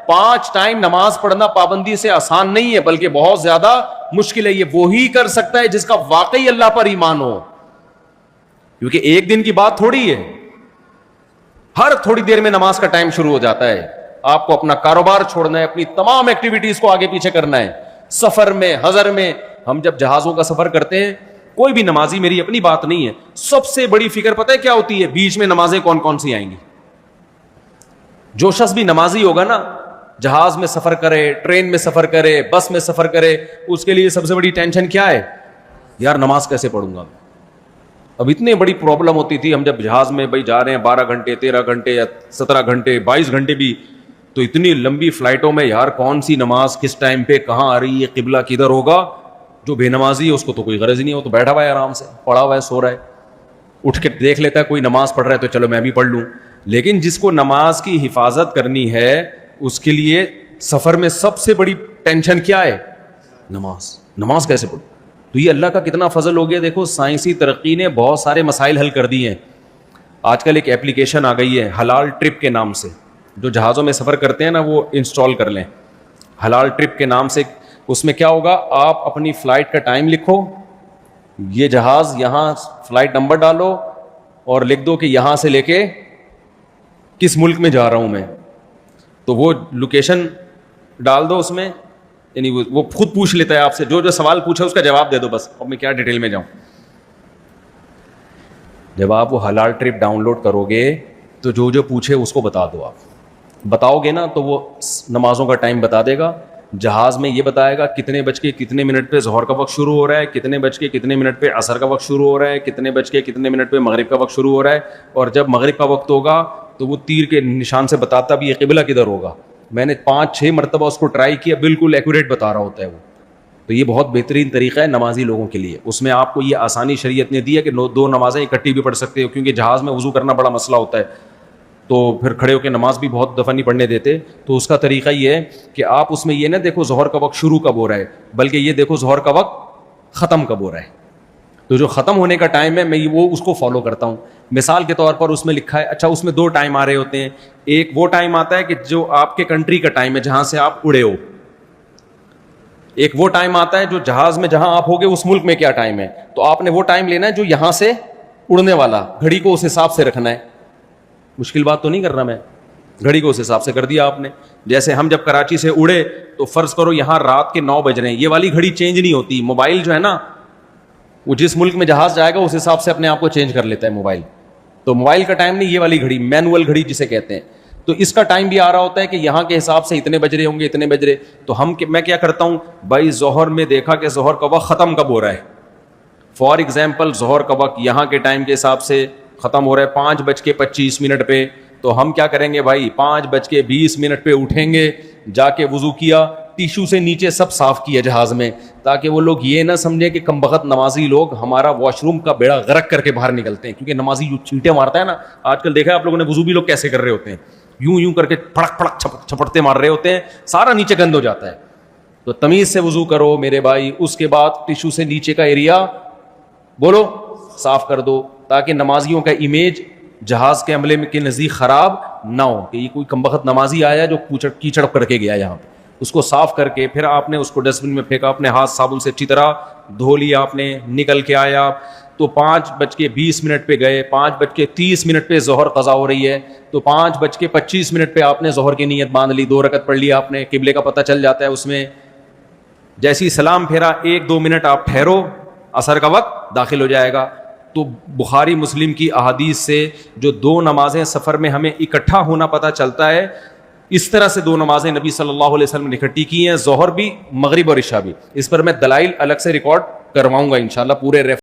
5 time نماز پڑھنا پابندی سے آسان نہیں ہے، بلکہ بہت زیادہ مشکل ہے. یہ وہی کر سکتا ہے جس کا واقعی اللہ پر ایمان ہو، کیونکہ ایک دن کی بات تھوڑی ہے. ہر تھوڑی دیر میں نماز کا ٹائم شروع ہو جاتا ہے. آپ کو اپنا کاروبار چھوڑنا ہے، اپنی تمام ایکٹیویٹیز کو آگے پیچھے کرنا ہے. سفر میں، حضر میں، ہم جب جہازوں کا سفر کرتے ہیں، کوئی بھی نمازی، میری اپنی بات نہیں ہے، سب سے بڑی فکر پتہ ہے کیا ہوتی ہے؟ بیچ میں نمازیں کون کون سی آئیں گی. جو شخص بھی نمازی ہوگا نا، جہاز میں سفر کرے، ٹرین میں سفر کرے، بس میں سفر کرے، اس کے لیے سب سے بڑی ٹینشن کیا ہے؟ یار نماز کیسے پڑھوں گا. اب اتنی بڑی پرابلم ہوتی تھی، ہم جب جہاز میں بھائی جا رہے ہیں 12 گھنٹے 13 گھنٹے یا 17 گھنٹے 22 گھنٹے بھی، تو اتنی لمبی فلائٹوں میں یار کون سی نماز کس ٹائم پہ کہاں آ رہی ہے، قبلہ کدھر ہوگا. جو بے نمازی ہے اس کو تو کوئی غرض ہی نہیں ہو، تو بیٹھا ہوا ہے آرام سے، پڑا ہوا ہے، سو رہا ہے، اٹھ کے دیکھ لیتا ہے کوئی نماز پڑھ رہا ہے تو چلو میں بھی پڑھ لوں. لیکن جس کو نماز کی حفاظت کرنی ہے، اس کے لیے سفر میں سب سے بڑی ٹینشن کیا ہے؟ نماز کیسے پڑھوں. تو یہ اللہ کا کتنا فضل ہو گیا. دیکھو سائنسی ترقی نے بہت سارے مسائل حل کر دیے ہیں. آج کل ایک ایپلیکیشن آ گئی ہے حلال ٹرپ کے نام سے، جو جہازوں میں سفر کرتے ہیں نا وہ انسٹال کر لیں. حلال ٹرپ کے نام سے، اس میں کیا ہوگا، آپ اپنی فلائٹ کا ٹائم لکھو، یہ جہاز یہاں فلائٹ نمبر ڈالو اور لکھ دو کہ یہاں سے لے کے کس ملک میں جا رہا ہوں میں، تو وہ لوکیشن ڈال دو اس میں، یعنی وہ خود پوچھ لیتا ہے آپ سے، جو سوال پوچھا اس کا جواب دے دو بس. اب میں کیا ڈیٹیل میں جاؤں. جب آپ وہ حلال ٹرپ ڈاؤن لوڈ کرو گے تو جو پوچھے اس کو بتا دو. آپ بتاؤ گے نا تو وہ نمازوں کا ٹائم بتا دے گا. جہاز میں یہ بتائے گا کتنے بج کے کتنے منٹ پہ ظہر کا وقت شروع ہو رہا ہے، کتنے بج کے کتنے منٹ پہ عصر کا وقت شروع ہو رہا ہے، کتنے بج کے کتنے منٹ پہ مغرب کا وقت شروع ہو رہا ہے. اور جب مغرب کا وقت ہوگا تو وہ تیر کے نشان سے بتاتا بھی یہ قبلہ کدھر ہوگا. میں نے 5-6 مرتبہ اس کو ٹرائی کیا، بالکل ایکوریٹ بتا رہا ہوتا ہے وہ. تو یہ بہت بہترین طریقہ ہے نمازی لوگوں کے لیے. اس میں آپ کو یہ آسانی شریعت نے دی ہے کہ 2 نمازیں اکٹھی بھی پڑھ سکتے ہو، کیونکہ جہاز میں وضو کرنا بڑا مسئلہ ہوتا ہے، تو پھر کھڑے ہو کے نماز بھی بہت دفعہ نہیں پڑھنے دیتے. تو اس کا طریقہ یہ ہے کہ آپ اس میں یہ نہ دیکھو ظہر کا وقت شروع کب ہو رہا ہے، بلکہ یہ دیکھو ظہر کا وقت ختم کب ہو رہا ہے. تو جو ختم ہونے کا ٹائم ہے میں وہ اس کو فالو کرتا ہوں. مثال کے طور پر اس میں لکھا ہے، اچھا اس میں 2 ٹائم آ رہے ہوتے ہیں. ایک وہ ٹائم آتا ہے کہ جو آپ کے کنٹری کا ٹائم ہے جہاں سے آپ اڑے ہو. ایک وہ ٹائم آتا ہے جو جہاز میں جہاں آپ ہوگے اس ملک میں کیا ٹائم ہے. تو آپ نے وہ ٹائم لینا ہے جو یہاں سے اڑنے والا، گھڑی کو اس حساب سے رکھنا ہے. مشکل بات تو نہیں کر رہا میں، گھڑی کو اس حساب سے کر دیا آپ نے. جیسے ہم جب کراچی سے اڑے تو فرض کرو یہاں رات کے 9 بج رہے ہیں، یہ والی گھڑی چینج نہیں ہوتی. موبائل جو ہے نا وہ جس ملک میں جہاز جائے گا اس حساب سے اپنے آپ کو چینج کر لیتا ہے موبائل. تو موبائل کا ٹائم نہیں، یہ والی گھڑی مینول گھڑی جسے کہتے ہیں. تو اس کا ٹائم بھی آ رہا ہوتا ہے کہ یہاں کے حساب سے اتنے بج رہے ہوں گے، اتنے بج رہے. تو میں کیا کرتا ہوں بھائی، ظہر میں دیکھا کہ ظہر کا وقت ختم کب ہو رہا ہے. فار ایگزامپل ظہر کا وقت یہاں کے ٹائم کے حساب سے ختم ہو رہا ہے 5:25 پہ. تو ہم کیا کریں گے بھائی، 5:20 پہ اٹھیں گے، جا کے وضو کیا، ٹیشو سے نیچے سب صاف کیا جہاز میں، تاکہ وہ لوگ یہ نہ سمجھیں کہ کمبخت نمازی لوگ ہمارا واش روم کا بیڑا غرق کر کے باہر نکلتے ہیں. کیونکہ نمازی یوں چھینٹے مارتا ہے نا، آج کل دیکھا ہے آپ لوگوں نے وضو بھی لوگ کیسے کر رہے ہوتے ہیں، یوں کر کے پھڑک پھڑک چھپڑتے مار رہے ہوتے ہیں، سارا نیچے گند ہو جاتا ہے. تو تمیز سے وضو کرو میرے بھائی. اس کے بعد ٹیشو سے نیچے کا ایریا بولو صاف کر دو، تاکہ نمازیوں کا امیج جہاز کے عملے کے نزدیک خراب نہ ہو کہ یہ کوئی کمبخت نمازی آیا جو کیچڑ کر کے گیا یہاں پہ. اس کو صاف کر کے پھر آپ نے اس کو ڈسٹ بن میں پھینکا، اپنے ہاتھ صابن سے اچھی طرح دھو لیا، آپ نے نکل کے آیا. تو 5:20 پہ گئے، 5:30 پہ ظہر قضا ہو رہی ہے، تو 5:25 پہ آپ نے ظہر کی نیت باندھ لی، 2 رکعت پڑھ لیا آپ نے. قبلے کا پتہ چل جاتا ہے اس میں. جیسی سلام پھیرا 1-2 منٹ آپ ٹھہرو، عصر کا وقت داخل ہو جائے گا. تو بخاری مسلم کی احادیث سے جو 2 نمازیں سفر میں ہمیں اکٹھا ہونا پتہ چلتا ہے، اس طرح سے 2 نمازیں نبی صلی اللہ علیہ وسلم نے اکٹھی کی ہیں، ظہر بھی، مغرب اور عشاء بھی. اس پر میں دلائل الگ سے ریکارڈ کرواؤں گا انشاءاللہ، پورے